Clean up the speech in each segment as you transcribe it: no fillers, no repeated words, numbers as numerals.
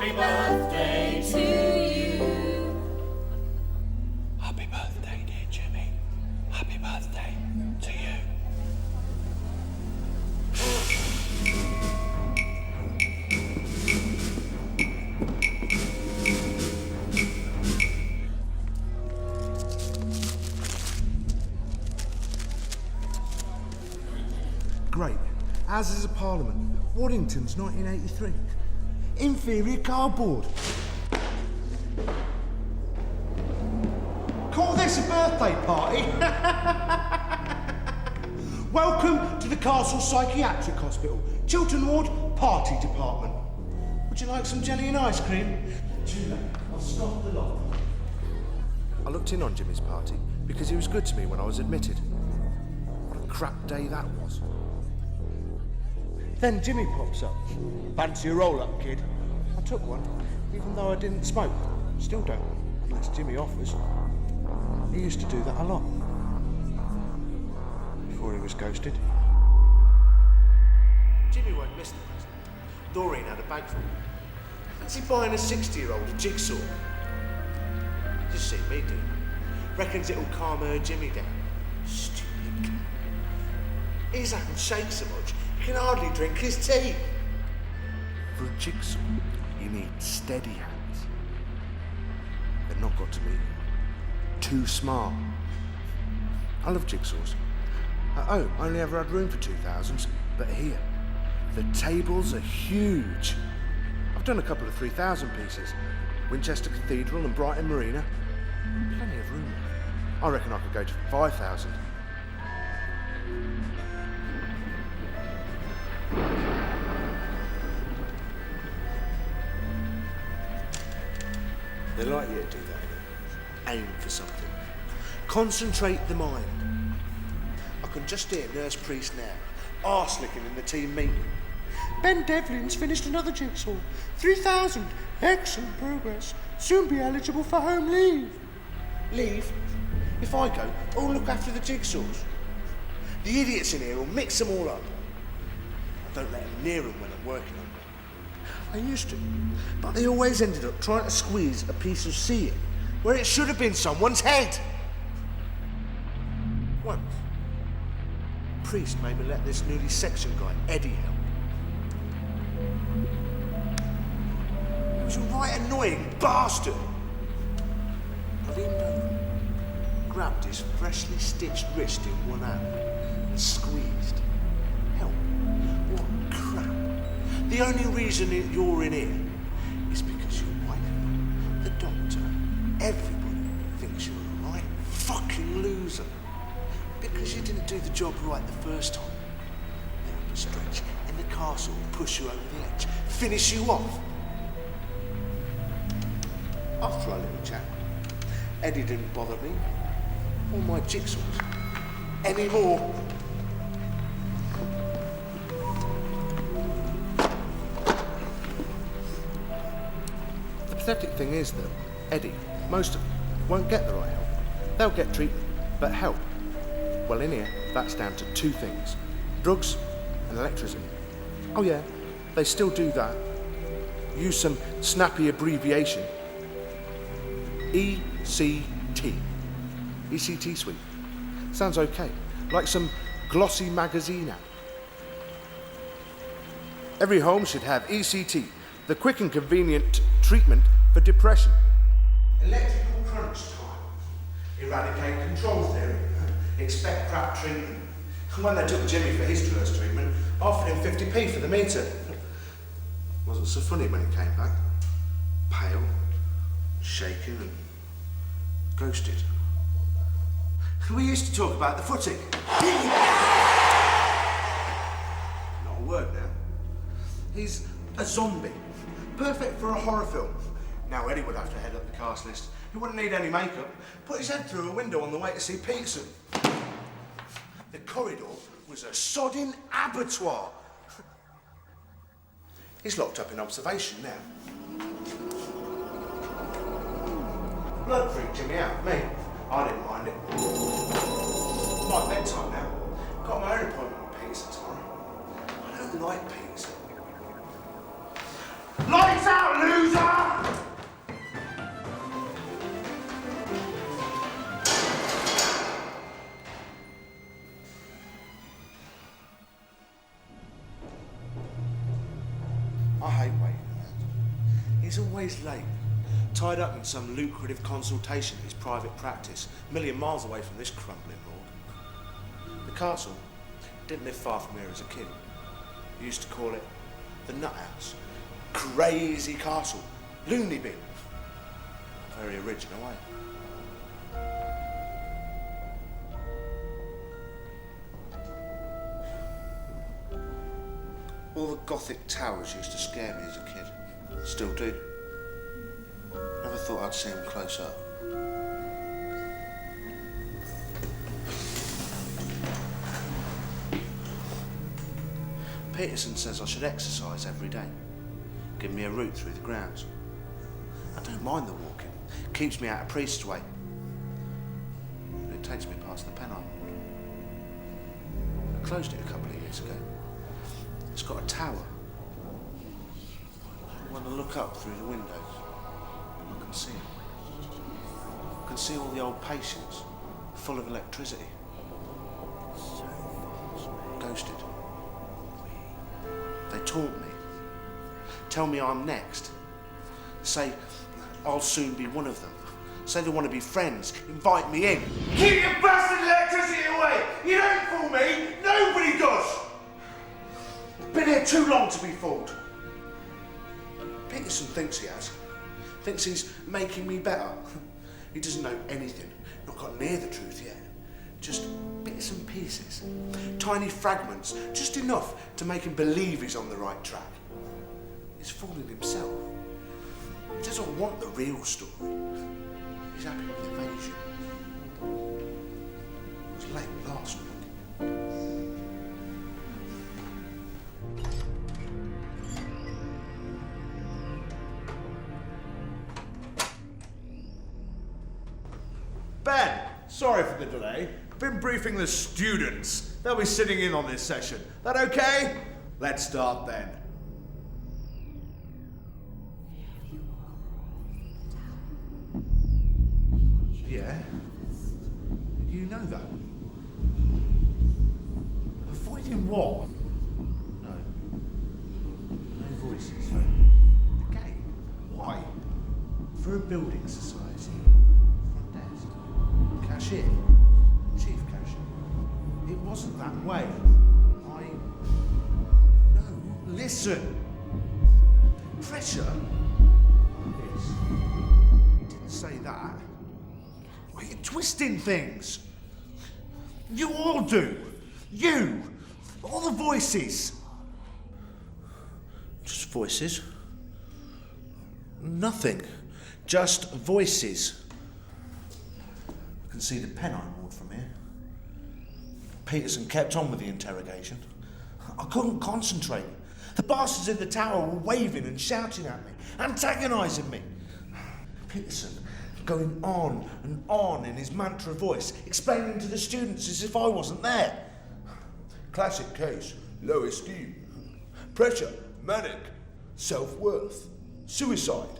Happy birthday to you. Happy birthday, dear Jimmy. Happy birthday to you. Great. Houses of Parliament. Waddington's 1983. Inferior cardboard. Call this a birthday party? Welcome to the Castle Psychiatric Hospital. Chiltern Ward Party Department. Would you like some jelly and ice cream? Too late. I'll stop the lot. I looked in on Jimmy's party because he was good to me when I was admitted. What a crap day that was. Then Jimmy pops up. Fancy a roll-up, kid? I took one, even though I didn't smoke. Still don't, unless Jimmy offers. He used to do that a lot. Before he was ghosted. Jimmy won't miss the present. Doreen had a bag full. Fancy buying a 60-year-old a jigsaw? Just see me do it. Reckons it'll calm her Jimmy down. Stupid cunt. His hand shakes so much, he can hardly drink his tea. For a jigsaw, you need steady hands. They've not got to be too smart. I love jigsaws. At home, I only ever had room for 2000s, but here, the tables are huge. I've done a couple of 3000 pieces. Winchester Cathedral and Brighton Marina. Plenty of room. I reckon I could go to 5000. They like you to do that, aim for something. Concentrate the mind. I can just hear Nurse Priest now, arse-licking in the team meeting. Ben Devlin's finished another jigsaw. 3,000. Excellent progress. Soon be eligible for home leave. Leave? If I go, who'll look after the jigsaws? The idiots in here will mix them all up. I don't let them near them when I'm working on them. I used to, but they always ended up trying to squeeze a piece of ceiling where it should have been someone's head. Once, Priest made me let this newly sectioned guy, Eddie, help. He was a right annoying bastard. I leaned over, grabbed his freshly stitched wrist in one hand and squeezed. Help. What crap. The only reason you're in here is because your wife, the doctor, everybody thinks you're a right fucking loser. Because you didn't do the job right the first time. Then on the stretch, in the castle, push you over the edge, finish you off. After our little chat, Eddie didn't bother me or my jigsaws anymore. The pathetic thing is that Eddie, most of them, won't get the right help. They'll get treatment, but help, well, in here, that's down to two things. Drugs and electricity. Oh yeah, they still do that. Use some snappy abbreviation. ECT. ECT suite. Sounds okay. Like some glossy magazine ad. Every home should have ECT, the quick and convenient treatment for depression. Electrical crunch time. Eradicate control theory. Expect crap treatment. When they took Jimmy for his drugs treatment, offered him 50p for the meter. Wasn't so funny when he came back. Pale, shaking and ghosted. We used to talk about the footy. Not a word now. He's a zombie. Perfect for a horror film. Now Eddie would have to head up the cast list. He wouldn't need any makeup. Put his head through a window on the way to see Peterson. The corridor was a sodding abattoir. He's locked up in observation now. Blood freaked Jimmy out. Me, I didn't mind it. My bedtime now. Got my own appointment with Peterson tomorrow. I don't like Peterson. Lights out, loser! He's always late, tied up in some lucrative consultation at his private practice, a million miles away from this crumbling morgue. The castle didn't live far from here as a kid. We used to call it the Nut House. Crazy castle, loony bin. Very original, eh? All the Gothic towers used to scare me as a kid. Still do. Never thought I'd see them close up. Peterson says I should exercise every day. Give me a route through the grounds. I don't mind the walking. Keeps me out of Priest's Way. But it takes me past the Pennine. I closed it a couple of years ago. It's got a tower. When I look up through the windows, I can see it. I can see all the old patients, full of electricity. Ghosted. They taunt me. Tell me I'm next. Say I'll soon be one of them. Say they want to be friends. Invite me in. Keep your bastard electricity away! You don't fool me! Nobody does! Been here too long to be fooled. Peterson thinks he has. Thinks he's making me better. He doesn't know anything. Not got near the truth yet. Just bits and pieces. Tiny fragments. Just enough to make him believe he's on the right track. He's fooling himself. He doesn't want the real story. He's happy with evasion. It was late last week. Ben, sorry for the delay. Been briefing the students. They'll be sitting in on this session. That okay? Let's start then. Yeah? You know that? Avoiding what? No. No voices. The game? Why? For a building society. Front desk. Cashier. Chief cashier. It wasn't that way. No, listen. Pressure? Yes. Didn't say that. Why are you twisting things? You all do. You. All the voices. Just voices. Nothing. Just voices. I can see the Pennine ward from here. Peterson kept on with the interrogation. I couldn't concentrate. The bastards in the tower were waving and shouting at me, antagonising me. Peterson going on and on in his mantra voice, explaining to the students as if I wasn't there. Classic case, low esteem. Pressure, manic. Self-worth. Suicide.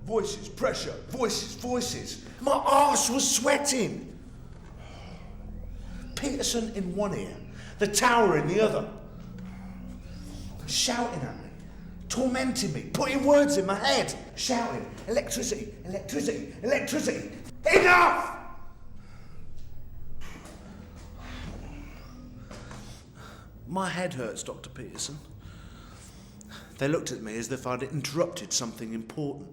Voices, pressure, voices, voices. My arse was sweating. Peterson in one ear, the tower in the other. Shouting at me, tormenting me, putting words in my head. Shouting, electricity, electricity, electricity. Enough! My head hurts, Dr. Peterson. They looked at me as if I'd interrupted something important.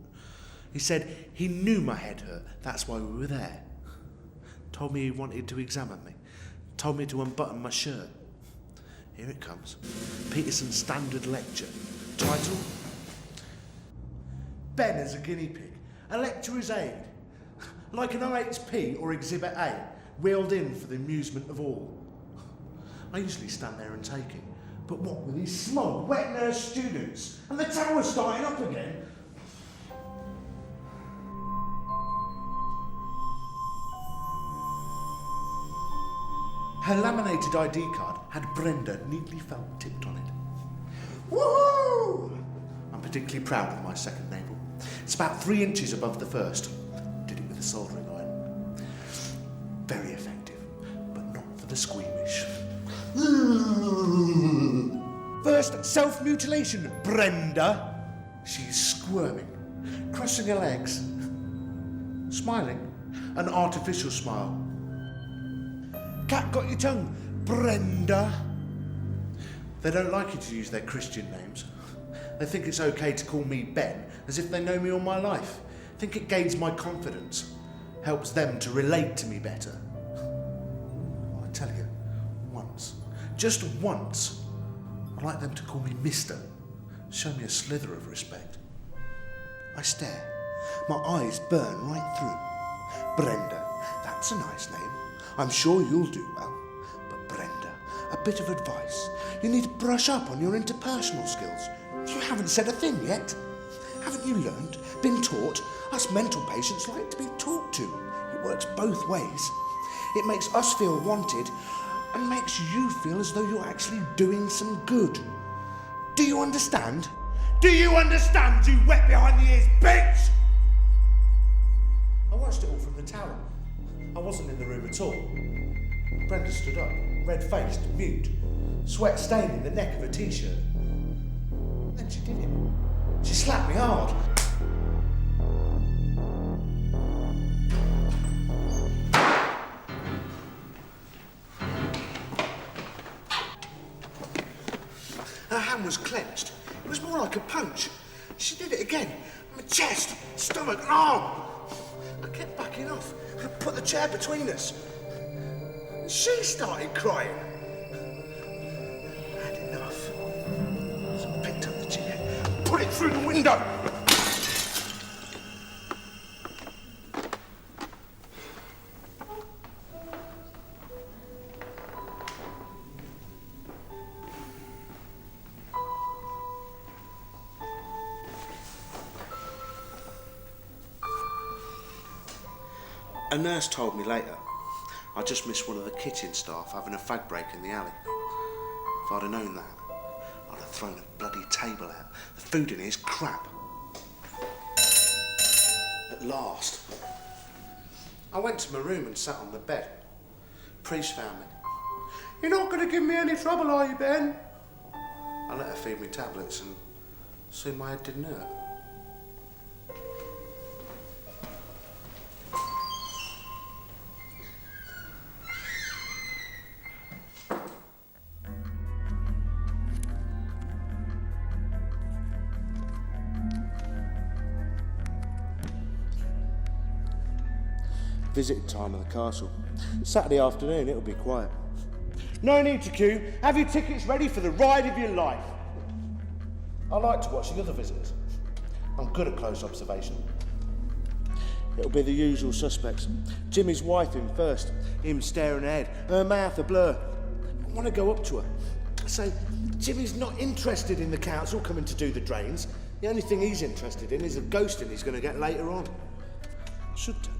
He said he knew my head hurt, that's why we were there. Told me he wanted to examine me. Told me to unbutton my shirt. Here it comes. Peterson's standard lecture. Title? Ben as a guinea pig. A lecturer's aid. Like an IHP or Exhibit A, wheeled in for the amusement of all. I usually stand there and take it. But what with these smug, wet-nosed students? And the tower starting up again? Her laminated ID card had Brenda neatly felt tipped on it. Woohoo! I'm particularly proud of my second navel. It's about 3 inches above the first. Did it with a soldering iron. Very effective, but not for the squeamish. First self-mutilation, Brenda. She's squirming. crossing her legs, smiling, an artificial smile. Cat got your tongue, Brenda? They don't like you to use their Christian names. They think it's okay to call me Ben, as if they know me all my life. Think it gains my confidence, helps them to relate to me better. I tell you, once, just once, I'd like them to call me Mister. Show me a slither of respect. I stare. My eyes burn right through. Brenda, that's a nice name. I'm sure you'll do well. But Brenda, a bit of advice. You need to brush up on your interpersonal skills. You haven't said a thing yet. Haven't you learned, been taught? Us mental patients like to be talked to. It works both ways. It makes us feel wanted and makes you feel as though you're actually doing some good. Do you understand? Do you understand, you wet behind the ears bitch? I watched it all from the tower. I wasn't in the room at all. Brenda stood up, red-faced, mute, sweat staining the neck of her t-shirt. Then she did it. She slapped me hard. Her hand was clenched. It was more like a punch. She did it again. My chest, stomach, arm. I kept backing off. I put the chair between us. And she started crying. I had enough. So I picked up the chair, put it through the window. A nurse told me later I just missed one of the kitchen staff having a fag break in the alley. If I'd have known that, I'd have thrown a bloody table out. The food in here is crap. At last, I went to my room and sat on the bed. Priest found me. You're not going to give me any trouble, are you, Ben? I let her feed me tablets and soon my head didn't hurt. Visiting time at the castle. Saturday afternoon, it'll be quiet. No need to queue. Have your tickets ready for the ride of your life. I like to watch the other visitors. I'm good at close observation. It'll be the usual suspects. Jimmy's wife in first, him staring ahead, her mouth a blur. I want to go up to her. I say, Jimmy's not interested in the council coming to do the drains. The only thing he's interested in is a ghosting he's going to get later on. I should do.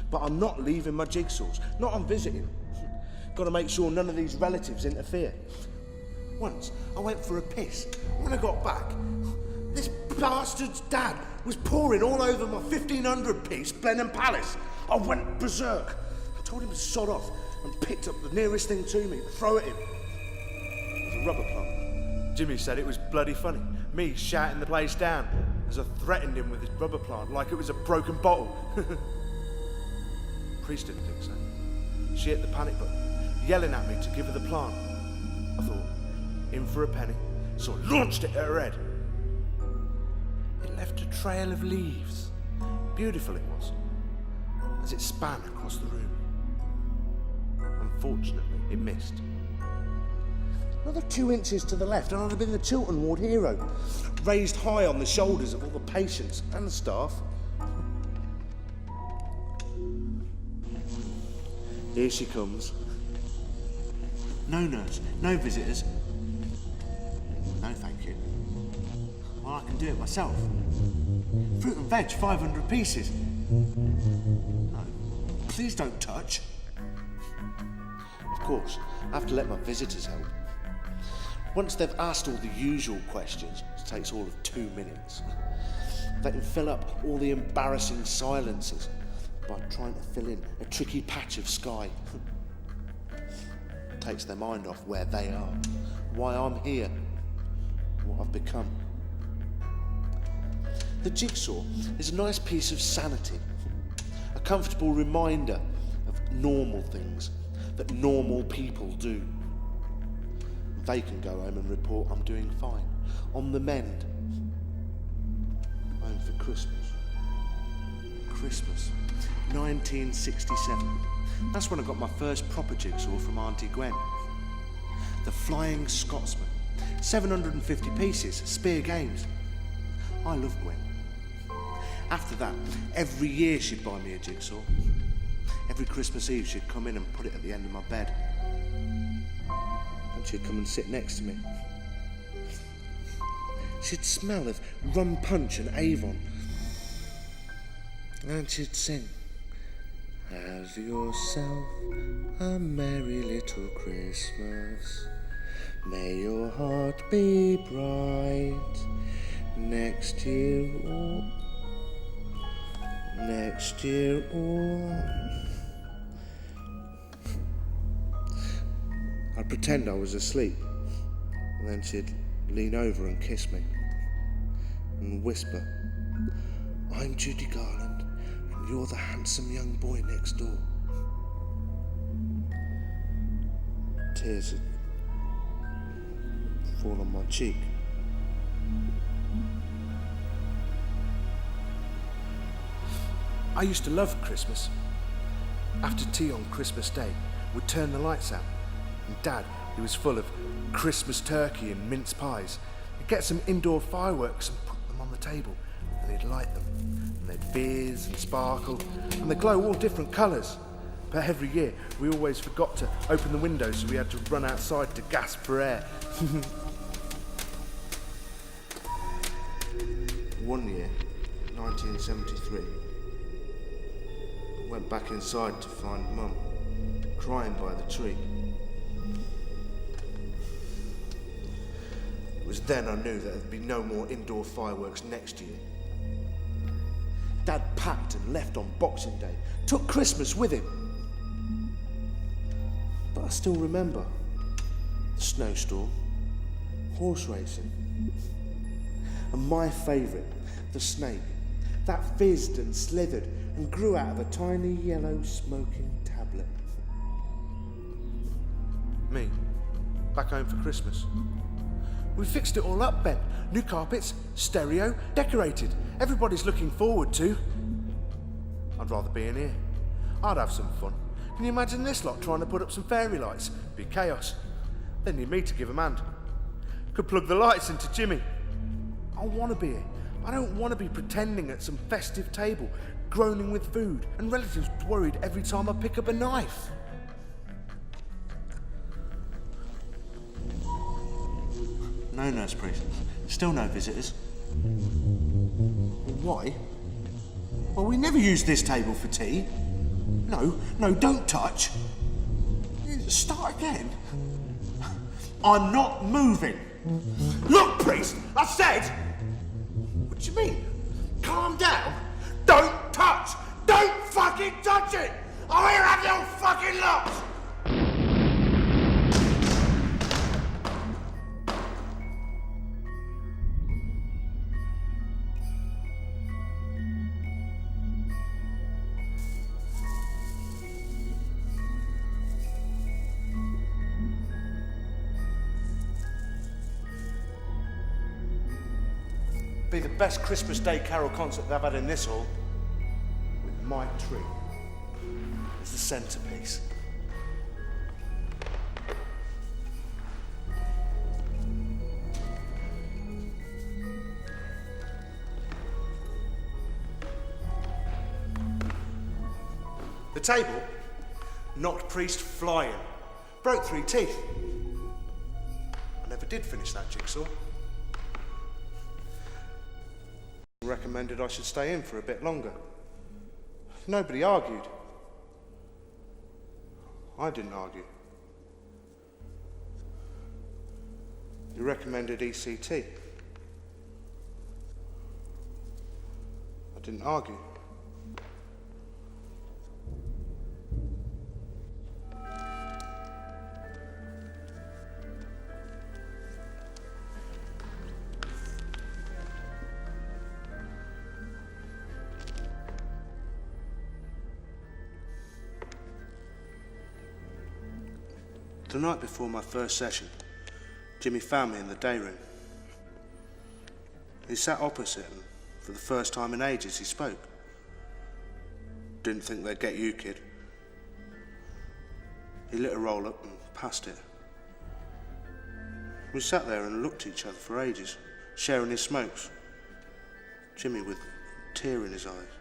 But I'm not leaving my jigsaws, not on visiting. Got to make sure none of these relatives interfere. Once, I went for a piss. When I got back, this bastard's dad was pouring all over my 1500-piece Blenheim Palace. I went berserk. I told him to sod off and picked up the nearest thing to me to throw at him. It was a rubber plant. Jimmy said it was bloody funny, me shouting the place down as I threatened him with his rubber plant like it was a broken bottle. Priest didn't think so. She hit the panic button, yelling at me to give her the plant. I thought, in for a penny, so I launched it at her head. It left a trail of leaves. Beautiful it was, as it span across the room. Unfortunately, it missed. Another 2 inches to the left, and I'd have been the Chiltern Ward hero, raised high on the shoulders of all the patients and the staff. Here she comes. No nurse, no visitors. No, thank you. Well, I can do it myself. Fruit and veg, 500 pieces. No, please don't touch. Of course, I have to let my visitors help. Once they've asked all the usual questions, it takes all of 2 minutes. They can fill up all the embarrassing silences by trying to fill in a tricky patch of sky. Takes their mind off where they are, why I'm here, what I've become. The jigsaw is a nice piece of sanity, a comfortable reminder of normal things that normal people do. They can go home and report I'm doing fine, on the mend. Home for Christmas. Christmas, 1967. That's when I got my first proper jigsaw from Auntie Gwen. The Flying Scotsman, 750 pieces, spear games. I love Gwen. After that, every year she'd buy me a jigsaw. Every Christmas Eve she'd come in and put it at the end of my bed. And she'd come and sit next to me. She'd smell of rum punch and Avon. And she'd sing, "Have yourself a merry little Christmas. May your heart be bright. Next year all. I'd pretend I was asleep, and then she'd lean over and kiss me, and whisper, "I'm Judy Garland, and you're the handsome young boy next door." Tears had fallen on my cheek. I used to love Christmas. After tea on Christmas Day, we'd turn the lights out, and Dad, he was full of Christmas turkey and mince pies. He'd get some indoor fireworks and put them on the table, and he'd light them, and they'd fizz and sparkle, and they'd glow all different colours. But every year, we always forgot to open the windows, so we had to run outside to gasp for air. One year, 1973, went back inside to find Mum, crying by the tree. It was then I knew that there'd be no more indoor fireworks next year. Dad packed and left on Boxing Day, took Christmas with him. But I still remember the snowstorm, horse racing, and my favourite, the snake, that fizzed and slithered and grew out of a tiny yellow smoking tablet. Me, back home for Christmas. We fixed it all up, Ben. New carpets, stereo, decorated. Everybody's looking forward to. I'd rather be in here. I'd have some fun. Can you imagine this lot trying to put up some fairy lights? Be chaos. They need me to give 'em hand. Could plug the lights into Jimmy. I want to be here. I don't want to be pretending at some festive table, groaning with food, and relatives worried every time I pick up a knife. No nurse priest. Still no visitors. Why? Well, we never used this table for tea. No, don't touch. Start again. I'm not moving. Look, priest, I said. What do you mean? Calm down. Don't touch. Don't fucking touch it. I'll hear at you fucking lot. Be the best Christmas Day carol concert they've had in this hall, with my tree as the centrepiece. The table knocked priest flying, broke 3 teeth. I never did finish that jigsaw. Recommended I should stay in for a bit longer. Nobody argued. I didn't argue. You recommended ECT. I didn't argue. The night before my first session, Jimmy found me in the day room. He sat opposite and for the first time in ages he spoke. Didn't think they'd get you, kid. He lit a roll up and passed it. We sat there and looked at each other for ages, sharing his smokes. Jimmy with a tear in his eyes.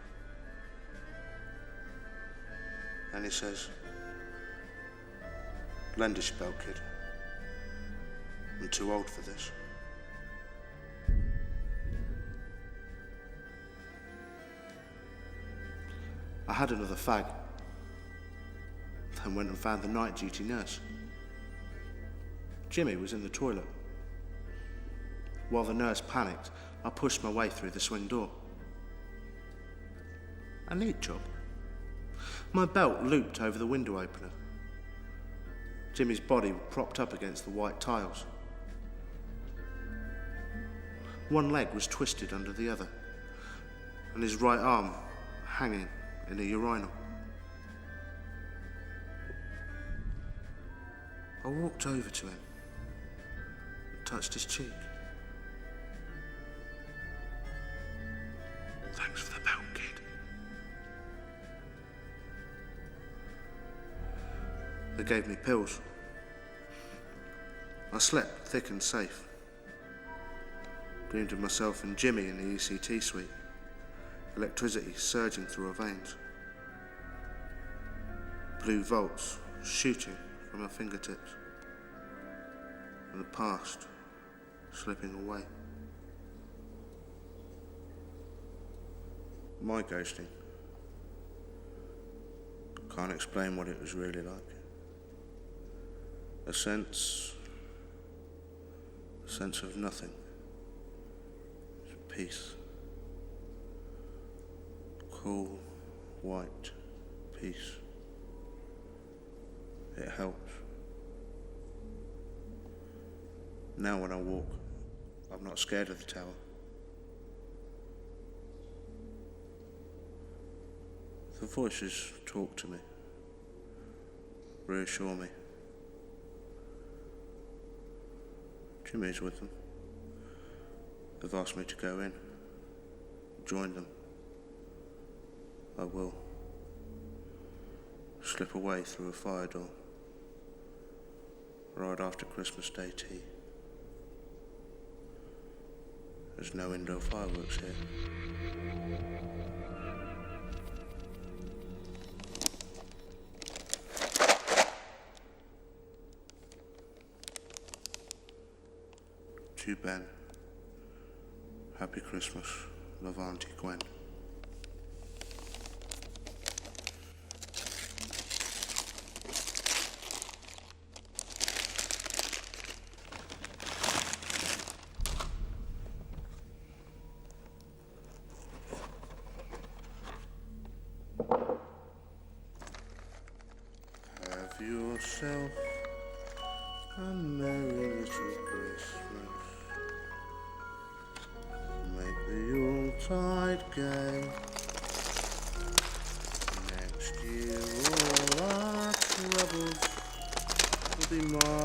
And he says, "Lend us your belt, kid. I'm too old for this." I had another fag, then went and found the night duty nurse. Jimmy was in the toilet. While the nurse panicked, I pushed my way through the swing door. A neat job. My belt looped over the window opener. Jimmy's body propped up against the white tiles. One leg was twisted under the other, and his right arm hanging in a urinal. I walked over to him and touched his cheek. "Thanks for the belt, kid." They gave me pills. I slept thick and safe. Dreamed of myself and Jimmy in the ECT suite. Electricity surging through our veins. Blue volts shooting from our fingertips. And the past slipping away. My ghosting. Can't explain what it was really like. A sense of nothing. Peace. Cool, white peace. It helps. Now when I walk, I'm not scared of the tower. The voices talk to me, reassure me. Jimmy's with them. They've asked me to go in, join them. I will. Slip away through a fire door, right after Christmas Day tea. There's no indoor fireworks here. To Ben. Happy Christmas, love Auntie Gwen. Have yourself a merry little Christmas. Make the Yuletide gay. Next year all our troubles will be more